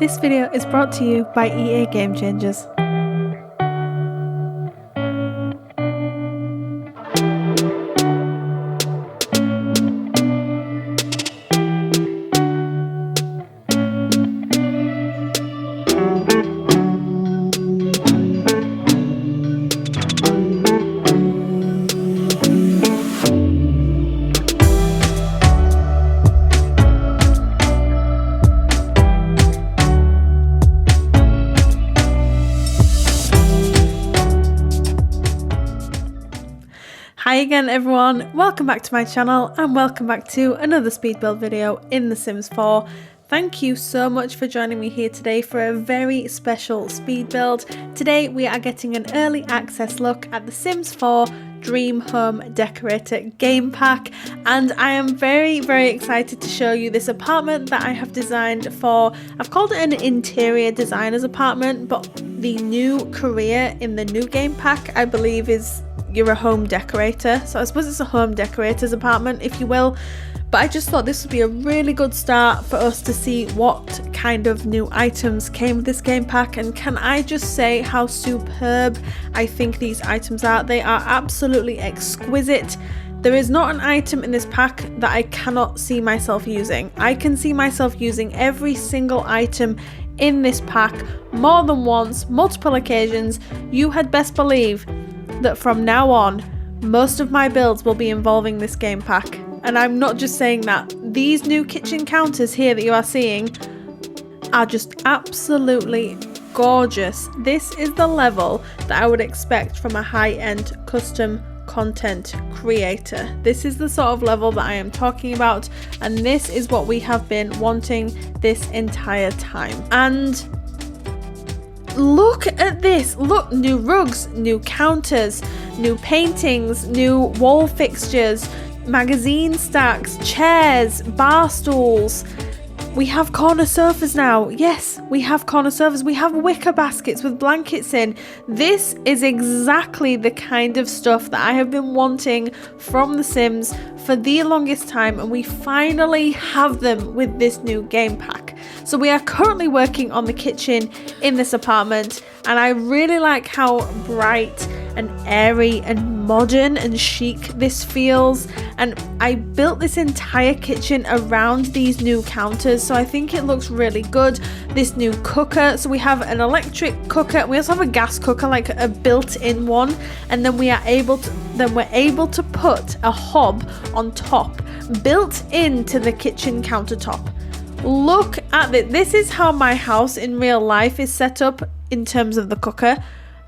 This video is brought to you by EA Game Changers. Hi again everyone, welcome back to my channel and welcome back to another speed build video in The Sims 4. Thank you so much for joining me here today for a very special speed build. Today we are getting an early access look at The Sims 4 Dream Home Decorator game pack, and I am very excited to show you this apartment that I have designed for, I've called it an interior designer's apartment, but the new career in the new game pack I believe is you're a home decorator, so I suppose it's a home decorator's apartment if you will, but I just thought this would be a really good start for us to see what kind of new items came with this game pack. And can I just say how superb I think these items are. They are absolutely exquisite. There is not an item in this pack that I cannot see myself using. I can see myself using every single item in this pack more than once, multiple occasions. You had best believe that from now on most of my builds will be involving this game pack. And I'm not just saying that. These new kitchen counters here that you are seeing are just absolutely gorgeous. This is the level that I would expect from a high-end custom content creator. This is the sort of level that I am talking about, and this is what we have been wanting this entire time. And look at this, look, new rugs, new counters, new paintings, new wall fixtures, magazine stacks, chairs, bar stools. We have corner sofas now. Yes, we have corner sofas. We have wicker baskets with blankets in. This is exactly the kind of stuff that I have been wanting from The Sims for the longest time, and we finally have them with this new game pack. So we are currently working on the kitchen in this apartment, and I really like how bright and airy and modern and chic this feels. And I built this entire kitchen around these new counters, so I think it looks really good. This new cooker, so we have an electric cooker, we also have a gas cooker, like a built-in one, and then we're able to put a hob on top built into the kitchen countertop. Look at this. This is how my house in real life is set up in terms of the cooker.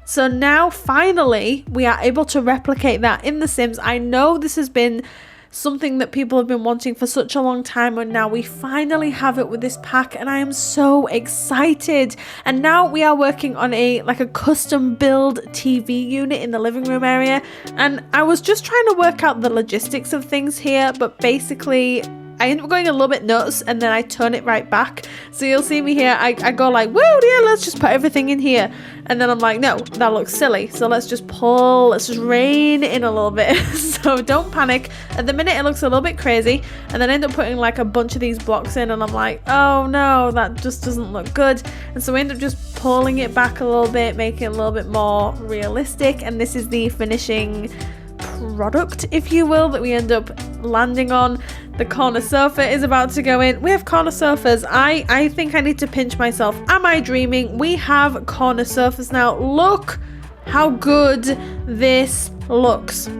So now finally we are able to replicate that in The Sims. I know this has been something that people have been wanting for such a long time, and now we finally have it with this pack, and I am so excited. And now we are working on a custom build TV unit in the living room area, and I was just trying to work out the logistics of things here, but basically I end up going a little bit nuts and then I turn it right back. So you'll see me here, I go like, woo, yeah, let's just put everything in here. And then I'm like, no, that looks silly. So let's just rein in a little bit. So don't panic. At the minute it looks a little bit crazy. And then I end up putting like a bunch of these blocks in and I'm like, oh no, that just doesn't look good. And so we end up just pulling it back a little bit, making it a little bit more realistic. And this is the finishing product, if you will, that we end up landing on. The corner sofa is about to go in. We have corner sofas. I think I need to pinch myself. Am I dreaming? We have corner sofas now. Look how good this looks.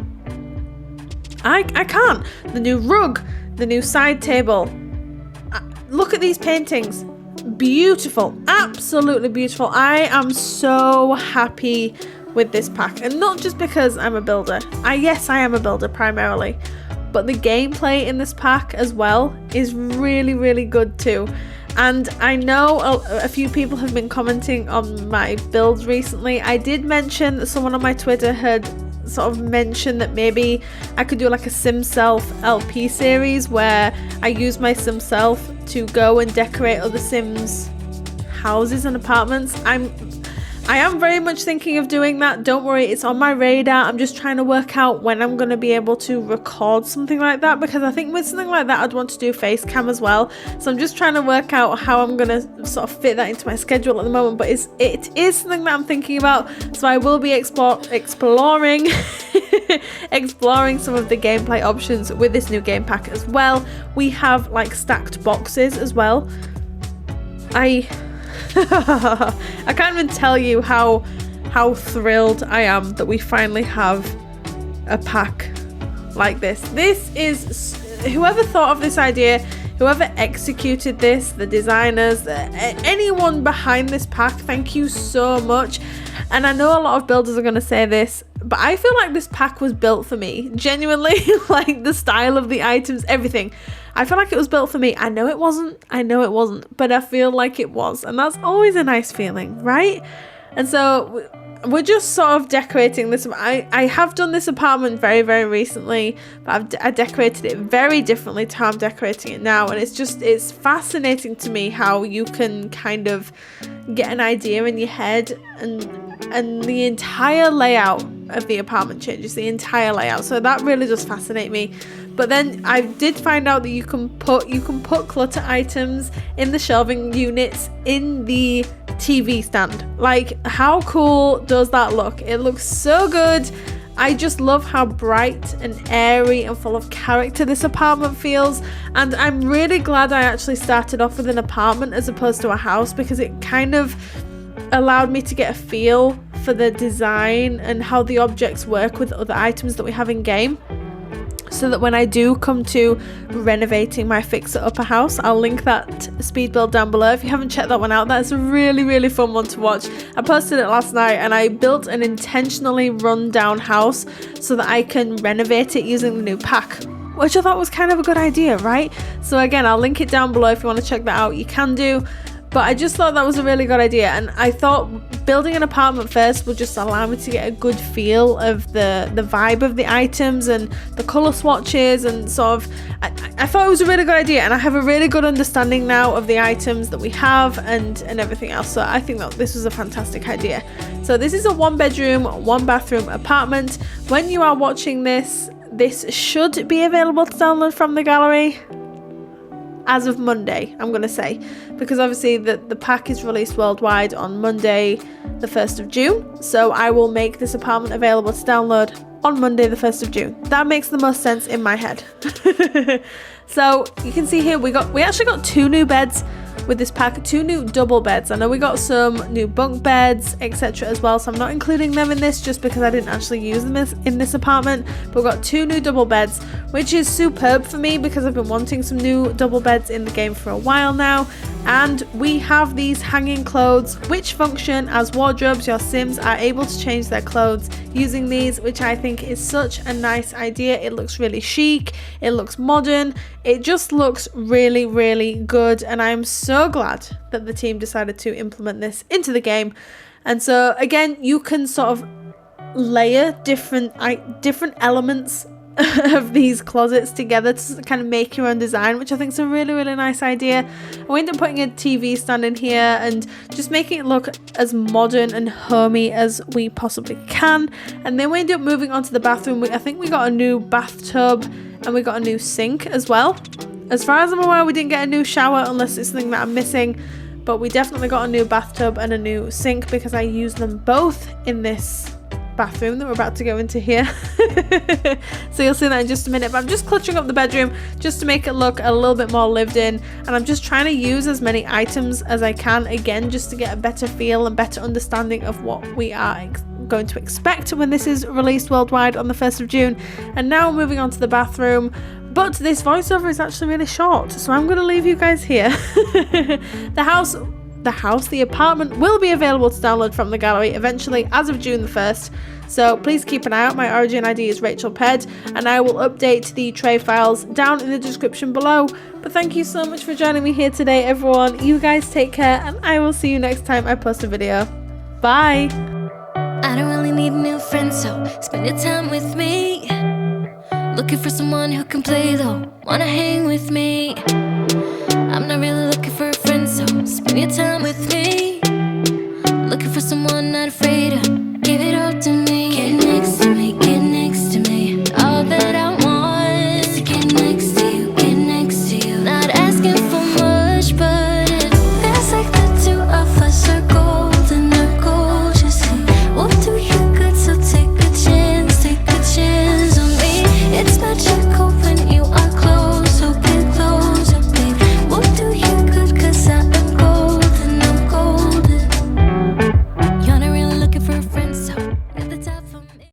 I can't. The new rug, the new side table. Look at these paintings. Beautiful. Absolutely beautiful. I am so happy with this pack, and not just because I'm a builder. Yes, I am a builder primarily, but the gameplay in this pack as well is really good too. And I know a few people have been commenting on my builds recently. I did mention that someone on my Twitter had sort of mentioned that maybe I could do like a SimSelf LP series where I use my SimSelf to go and decorate other Sims houses and apartments. I am very much thinking of doing that. Don't worry, it's on my radar. I'm just trying to work out when I'm going to be able to record something like that, because I think with something like that I'd want to do face cam as well. So I'm just trying to work out how I'm going to sort of fit that into my schedule at the moment, but it is something that I'm thinking about. So I will be exploring exploring some of the gameplay options with this new game pack as well. We have like stacked boxes as well. I can't even tell you how thrilled I am that we finally have a pack like this. This is, whoever thought of this idea, whoever executed this, the designers, anyone behind this pack, thank you so much. And I know a lot of builders are going to say this, but I feel like this pack was built for me. Genuinely, like the style of the items, everything. I feel like it was built for me. I know it wasn't, but I feel like it was. And that's always a nice feeling, right? And so we're just sort of decorating this. I have done this apartment very, very recently, but I decorated it very differently to how I'm decorating it now. And it's fascinating to me how you can kind of get an idea in your head, and the entire layout of the apartment changes, the entire layout. So that really does fascinate me. But then I did find out that you can put clutter items in the shelving units in the TV stand. Like, how cool does that look? It looks so good. I just love how bright and airy and full of character this apartment feels. And I'm really glad I actually started off with an apartment as opposed to a house, because it kind of allowed me to get a feel for the design and how the objects work with other items that we have in game, so that when I do come to renovating my fixer upper house, I'll link that speed build down below if you haven't checked that one out. That's a really, really fun one to watch. I posted it last night, and I built an intentionally run down house so that I can renovate it using the new pack, which I thought was kind of a good idea, right? So again, I'll link it down below if you want to check that out. You can do. But I just thought that was a really good idea, and I thought building an apartment first would just allow me to get a good feel of the vibe of the items and the colour swatches, and sort of I thought it was a really good idea, and I have a really good understanding now of the items that we have and everything else. So I think that this was a fantastic idea. So this is a 1-bedroom, 1-bathroom apartment. When you are watching this should be available to download from the gallery as of Monday, I'm going to say, because obviously the pack is released worldwide on Monday the 1st of June, so I will make this apartment available to download on Monday the 1st of June. That makes the most sense in my head. So you can see here we actually got 2 new beds with this pack, 2 new double beds. I know we got some new bunk beds, etc. as well, so I'm not including them in this just because I didn't actually use them in this apartment. But we've got 2 new double beds, which is superb for me because I've been wanting some new double beds in the game for a while now. And we have these hanging clothes which function as wardrobes. Your Sims are able to change their clothes using these, which I think is such a nice idea. It looks really chic, it looks modern, it just looks really, really good, and I'm so glad that the team decided to implement this into the game. And so again, you can sort of layer different elements of these closets together to kind of make your own design, which I think is a really, really nice idea. We ended up putting a TV stand in here and just making it look as modern and homey as we possibly can. And then we ended up moving on to the bathroom. I think we got a new bathtub and we got a new sink as well. As far as I'm aware, we didn't get a new shower unless it's something that I'm missing, but we definitely got a new bathtub and a new sink because I use them both in this bathroom that we're about to go into here. So you'll see that in just a minute, but I'm just cluttering up the bedroom just to make it look a little bit more lived in, and I'm just trying to use as many items as I can, again just to get a better feel and better understanding of what we are going to expect when this is released worldwide on the 1st of June. And now moving on to the bathroom, but this voiceover is actually really short, so I'm going to leave you guys here. The apartment will be available to download from the gallery eventually as of June the 1st. So please keep an eye out. My origin ID is RachelPedd, and I will update the tray files down in the description below. But thank you so much for joining me here today, everyone. You guys take care, and I will see you next time I post a video. Bye! I don't really need a new friend, so spend your time with me. Looking for someone who can play though, wanna hang with me. I'm not really looking for a friend, so spend your time with me.